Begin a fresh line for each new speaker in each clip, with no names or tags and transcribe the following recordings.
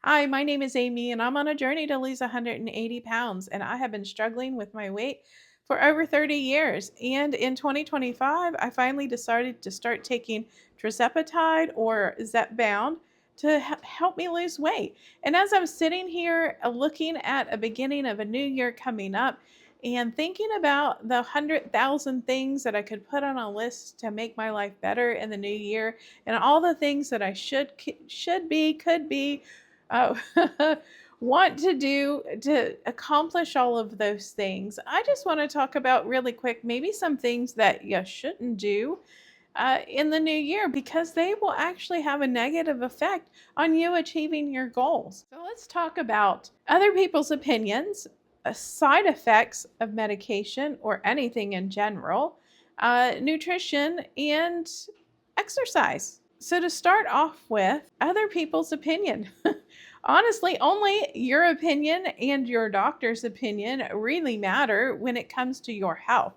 Hi, my name is Amy, and I'm on a journey to lose 180 pounds. And I have been struggling with my weight for over 30 years. And in 2025, I finally decided to start taking Tirzepatide or Zepbound to help me lose weight. And as I'm sitting here looking at a beginning of a new year coming up and thinking about the 100,000 things that I could put on a list to make my life better in the new year and all the things that I should be, could be, uh, want to do to accomplish all of those things. I just want to talk about really quick, maybe some things that you shouldn't do in the new year because they will actually have a negative effect on you achieving your goals. So let's talk about other people's opinions, side effects of medication or anything in general, nutrition, and exercise. So, to start off with, other people's opinion. Honestly, only your opinion and your doctor's opinion really matter when it comes to your health.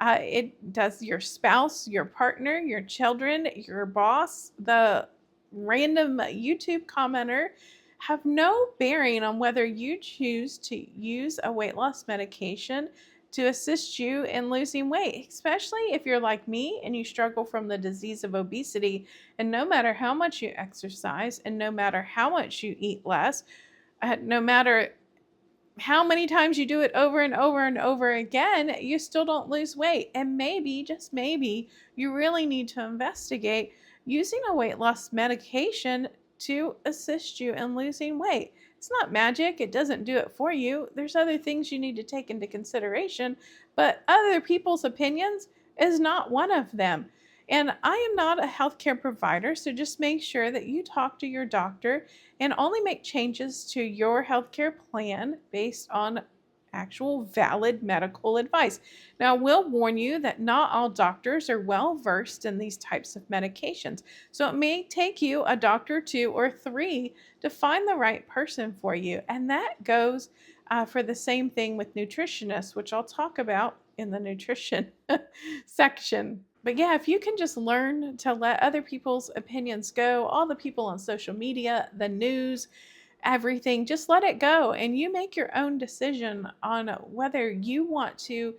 It does your spouse, your partner, your children, your boss, the random YouTube commenter have no bearing on whether you choose to use a weight loss medication to assist you in losing weight, especially if you're like me and you struggle from the disease of obesity. And no matter how much you exercise and no matter how much you eat less, no matter how many times you do it over and over and over again, you still don't lose weight. And maybe, just maybe, you really need to investigate using a weight loss medication to assist you in losing weight. It's not magic, it doesn't do it for you. There's other things you need to take into consideration, but other people's opinions is not one of them. And I am not a healthcare provider, so just make sure that you talk to your doctor and only make changes to your healthcare plan based on actual valid medical advice. Now, I will warn you that not all doctors are well versed in these types of medications. So it may take you a doctor, two, or three to find the right person for you. And that goes for the same thing with nutritionists, which I'll talk about in the nutrition section. But yeah, if you can just learn to let other people's opinions go, all the people on social media, the news, everything, just let it go and you make your own decision on whether you want to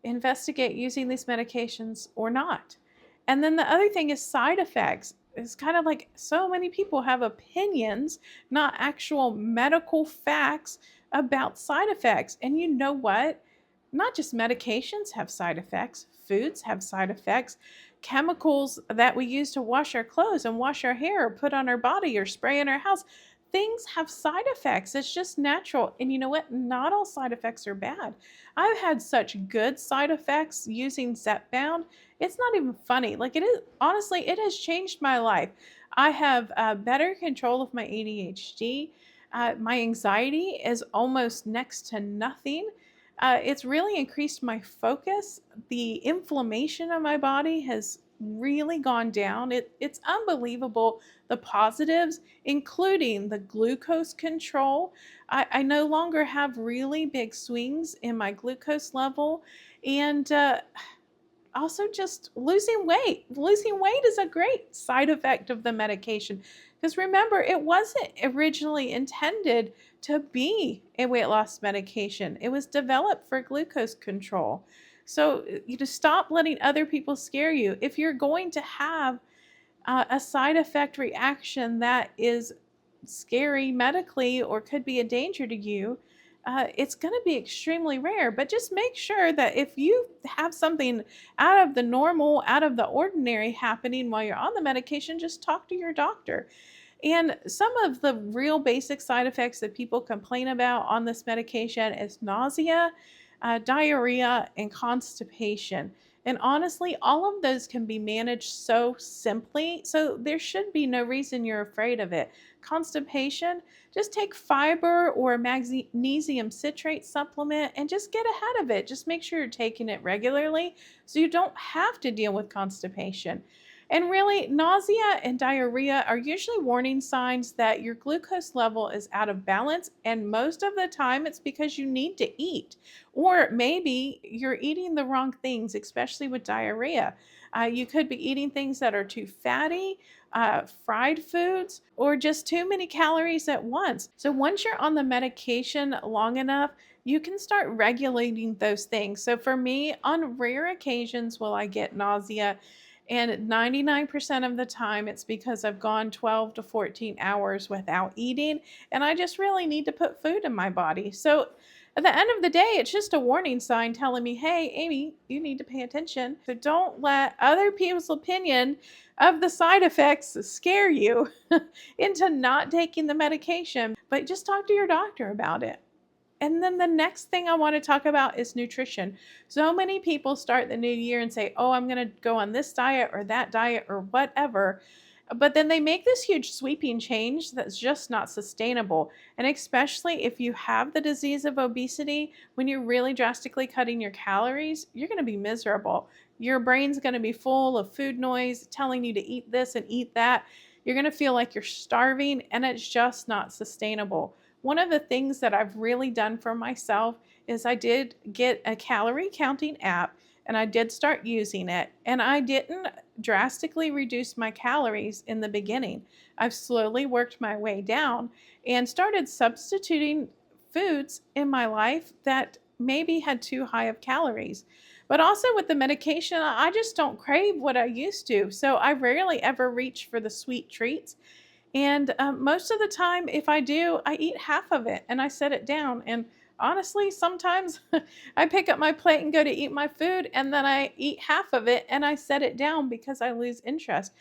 investigate using these medications or not. And then the other thing is side effects. It's kind of like so many people have opinions, not actual medical facts about side effects. And you know what? Not just medications have side effects, foods have side effects. Chemicals that we use to wash our clothes and wash our hair or put on our body or spray in our house, things have side effects. It's just natural. And you know what? Not all side effects are bad. I've had such good side effects using Zepbound. It's not even funny. Like it is, honestly, it has changed my life. I have better control of my ADHD. My anxiety is almost next to nothing. It's really increased my focus. The inflammation of my body has really gone down. It's unbelievable the positives, including the glucose control. I no longer have really big swings in my glucose level. And also just losing weight. Losing weight is a great side effect of the medication because remember, it wasn't originally intended to be a weight loss medication. It was developed for glucose control. So you just stop letting other people scare you. If you're going to have a side effect reaction that is scary medically or could be a danger to you, it's going to be extremely rare. But just make sure that if you have something out of the normal, out of the ordinary happening while you're on the medication, just talk to your doctor. And some of the real basic side effects that people complain about on this medication is nausea, diarrhea, and constipation. And honestly, all of those can be managed so simply. So there should be no reason you're afraid of it. Constipation, just take fiber or a magnesium citrate supplement and just get ahead of it. Just make sure you're taking it regularly so you don't have to deal with constipation. And really, nausea and diarrhea are usually warning signs that your glucose level is out of balance. And most of the time, it's because you need to eat. Or maybe you're eating the wrong things, especially with diarrhea. You could be eating things that are too fatty, fried foods, or just too many calories at once. So once you're on the medication long enough, you can start regulating those things. So for me, on rare occasions will I get nausea, and 99% of the time it's because I've gone 12 to 14 hours without eating and I just really need to put food in my body. So at the end of the day, it's just a warning sign telling me, hey, Amy, you need to pay attention. So don't let other people's opinion of the side effects scare you into not taking the medication, but just talk to your doctor about it. And then the next thing I want to talk about is nutrition. So many people start the new year and say, oh, I'm going to go on this diet or that diet or whatever. But then they make this huge sweeping change that's just not sustainable. And especially if you have the disease of obesity, when you're really drastically cutting your calories, you're going to be miserable. Your brain's going to be full of food noise telling you to eat this and eat that. You're going to feel like you're starving, and it's just not sustainable. One of the things that I've really done for myself is I did get a calorie counting app and I did start using it, and I didn't drastically reduce my calories in the beginning. I've slowly worked my way down and started substituting foods in my life that maybe had too high of calories. But also with the medication, I just don't crave what I used to. So I rarely ever reach for the sweet treats. And most of the time, if I do, I eat half of it and I set it down. And honestly, sometimes I pick up my plate and go to eat my food, and then I eat half of it and I set it down because I lose interest.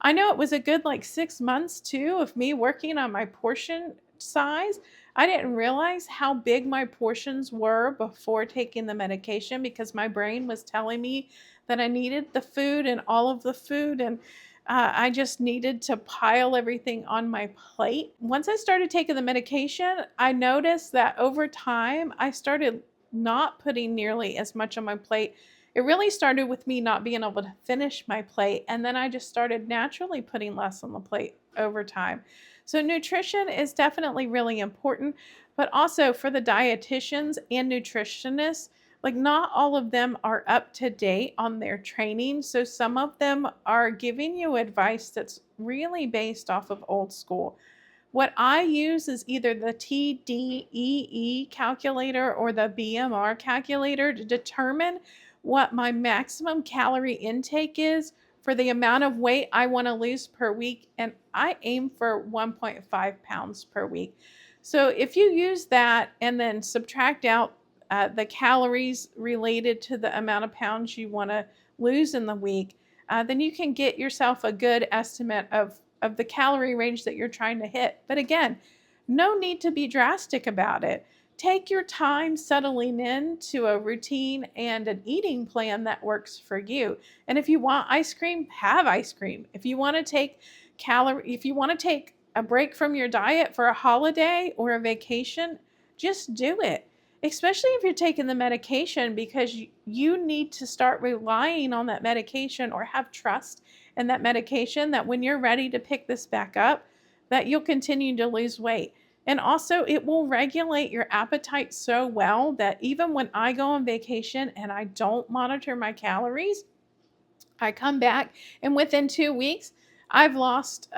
I know it was a good like 6 months too of me working on my portion size. I didn't realize how big my portions were before taking the medication because my brain was telling me that I needed the food and all of the food, and I just needed to pile everything on my plate. Once I started taking the medication, I noticed that over time, I started not putting nearly as much on my plate. It really started with me not being able to finish my plate, and then I just started naturally putting less on the plate over time. So, nutrition is definitely really important, but also for the dietitians and nutritionists, like not all of them are up to date on their training. So some of them are giving you advice that's really based off of old school. What I use is either the TDEE calculator or the BMR calculator to determine what my maximum calorie intake is for the amount of weight I want to lose per week. And I aim for 1.5 pounds per week. So if you use that and then subtract out the calories related to the amount of pounds you want to lose in the week, then you can get yourself a good estimate of the calorie range that you're trying to hit. But again, no need to be drastic about it. Take your time settling into a routine and an eating plan that works for you. And if you want ice cream, have ice cream. If you want to take a break from your diet for a holiday or a vacation, just do it. Especially if you're taking the medication, because you need to start relying on that medication or have trust in that medication that when you're ready to pick this back up, that you'll continue to lose weight. And also, it will regulate your appetite so well that even when I go on vacation and I don't monitor my calories, I come back and within 2 weeks, I've lost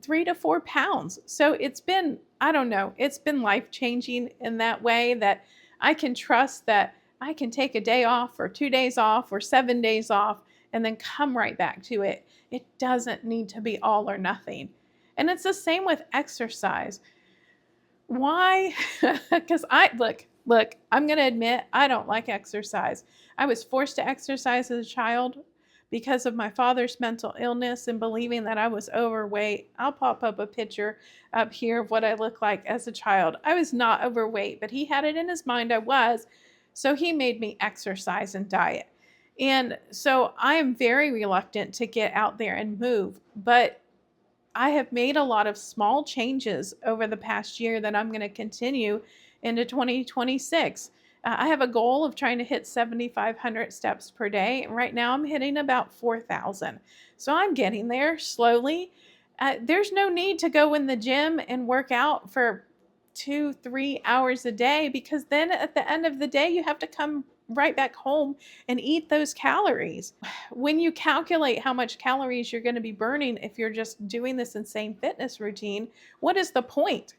3 to 4 pounds. So it's been, I don't know, it's been life changing in that way that I can trust that I can take a day off or 2 days off or 7 days off and then come right back to it. It doesn't need to be all or nothing. And it's the same with exercise. Why? Because look, I'm going to admit I don't like exercise. I was forced to exercise as a child because of my father's mental illness and believing that I was overweight. I'll pop up a picture up here of what I looked like as a child. I was not overweight, but he had it in his mind I was. So he made me exercise and diet. And so I am very reluctant to get out there and move, but I have made a lot of small changes over the past year that I'm going to continue into 2026. I have a goal of trying to hit 7,500 steps per day. And right now I'm hitting about 4,000. So I'm getting there slowly. There's no need to go in the gym and work out for 2, 3 hours a day, because then at the end of the day, you have to come right back home and eat those calories. When you calculate how much calories you're going to be burning if you're just doing this insane fitness routine, what is the point?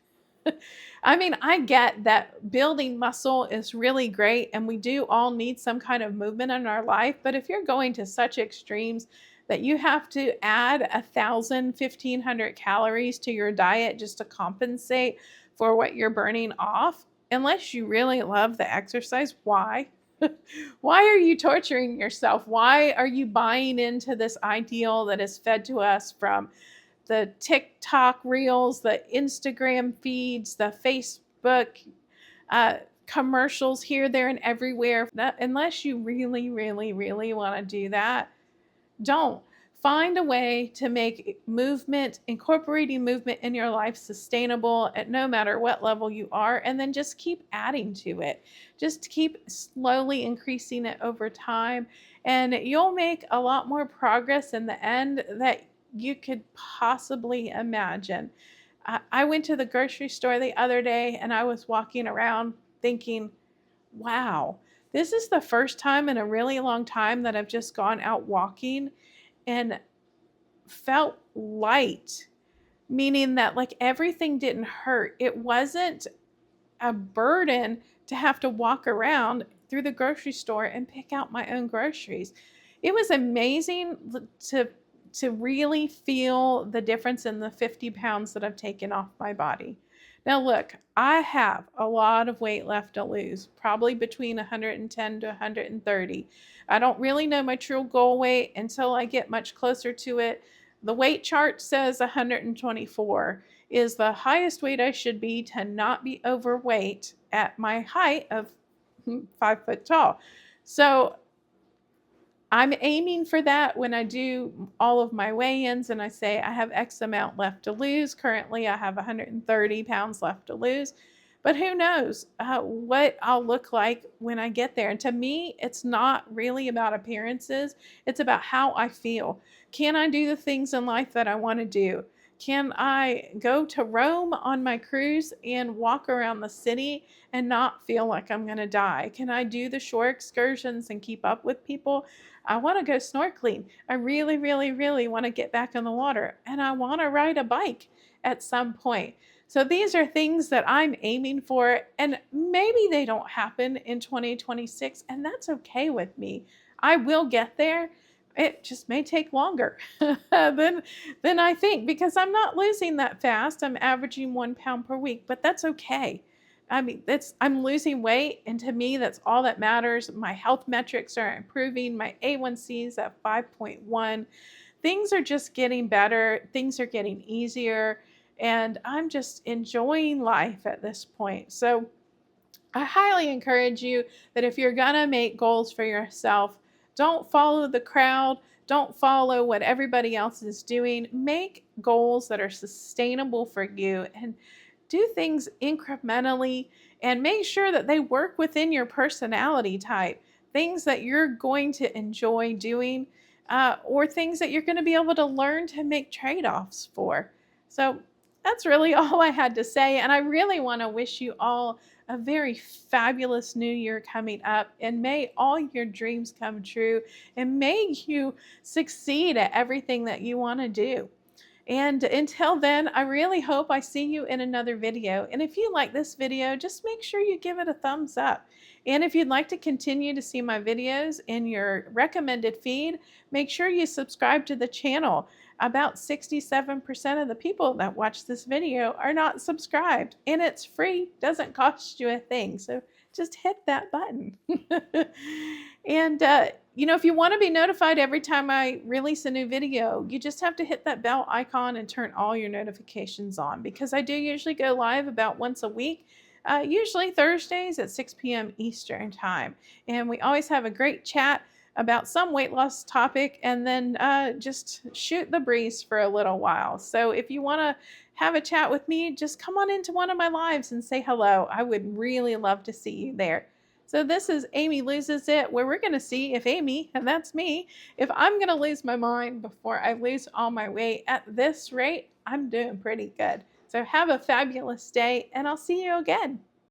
I mean, I get that building muscle is really great and we do all need some kind of movement in our life. But if you're going to such extremes that you have to add 1,000, 1,500 calories to your diet just to compensate for what you're burning off, unless you really love the exercise, why? Why are you torturing yourself? Why are you buying into this ideal that is fed to us from the TikTok reels, the Instagram feeds, the Facebook commercials here, there, and everywhere? Unless you really, really, really want to do that, don't. Find a way to make movement, incorporating movement in your life sustainable at no matter what level you are, and then just keep adding to it. Just keep slowly increasing it over time, and you'll make a lot more progress in the end that you could possibly imagine. I went to the grocery store the other day and I was walking around thinking, wow, this is the first time in a really long time that I've just gone out walking and felt light, meaning that like everything didn't hurt. It wasn't a burden to have to walk around through the grocery store and pick out my own groceries. It was amazing to really feel the difference in the 50 pounds that I've taken off my body. Now look, I have a lot of weight left to lose, probably between 110 to 130. I don't really know my true goal weight until I get much closer to it. The weight chart says 124 is the highest weight I should be to not be overweight at my height of 5 foot tall. So I'm aiming for that when I do all of my weigh-ins and I say I have X amount left to lose. Currently, I have 130 pounds left to lose. But who knows what I'll look like when I get there. And to me, it's not really about appearances. It's about how I feel. Can I do the things in life that I want to do? Can I go to Rome on my cruise and walk around the city and not feel like I'm going to die? Can I do the shore excursions and keep up with people? I want to go snorkeling. I really, really, really want to get back in the water. And I want to ride a bike at some point. So these are things that I'm aiming for. And maybe they don't happen in 2026. And that's okay with me. I will get there. It just may take longer than I think, because I'm not losing that fast. I'm averaging 1 pound per week, but that's okay. I mean, I'm losing weight, and to me, that's all that matters. My health metrics are improving. My A1C is at 5.1. Things are just getting better. Things are getting easier, and I'm just enjoying life at this point. So I highly encourage you that if you're gonna make goals for yourself, don't follow the crowd. Don't follow what everybody else is doing. Make goals that are sustainable for you and do things incrementally and make sure that they work within your personality type. Things that you're going to enjoy doing or things that you're going to be able to learn to make trade-offs for. So that's really all I had to say. And I really want to wish you all a very fabulous new year coming up, and may all your dreams come true, and may you succeed at everything that you want to do. And until then, I really hope I see you in another video. And if you like this video, just make sure you give it a thumbs up. And if you'd like to continue to see my videos in your recommended feed, make sure you subscribe to the channel. About 67% of the people that watch this video are not subscribed, and it's free, doesn't cost you a thing. So just hit that button. And, if you want to be notified every time I release a new video, you just have to hit that bell icon and turn all your notifications on, because I do usually go live about once a week, usually Thursdays at 6 p.m. Eastern time. And we always have a great chat about some weight loss topic, and then just shoot the breeze for a little while. So if you want to have a chat with me, just come on into one of my lives and say hello. I would really love to see you there. So this is Amy Loses It, where we're going to see if Amy, and that's me, if I'm going to lose my mind before I lose all my weight. At this rate, I'm doing pretty good. So have a fabulous day, and I'll see you again.